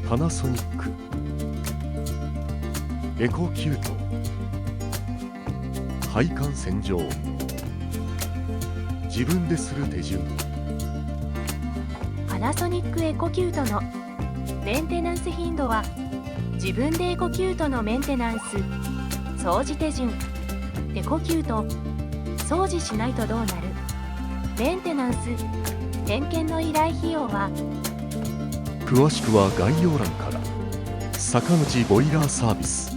パナソニックエコキュート配管洗浄自分でする手順。パナソニックエコキュートのメンテナンス頻度は自分でエコキュートのメンテナンス掃除手順エコキュート掃除しないとどうなるメンテナンス点検の依頼費用は詳しくは概要欄から。坂口ボイラーサービス。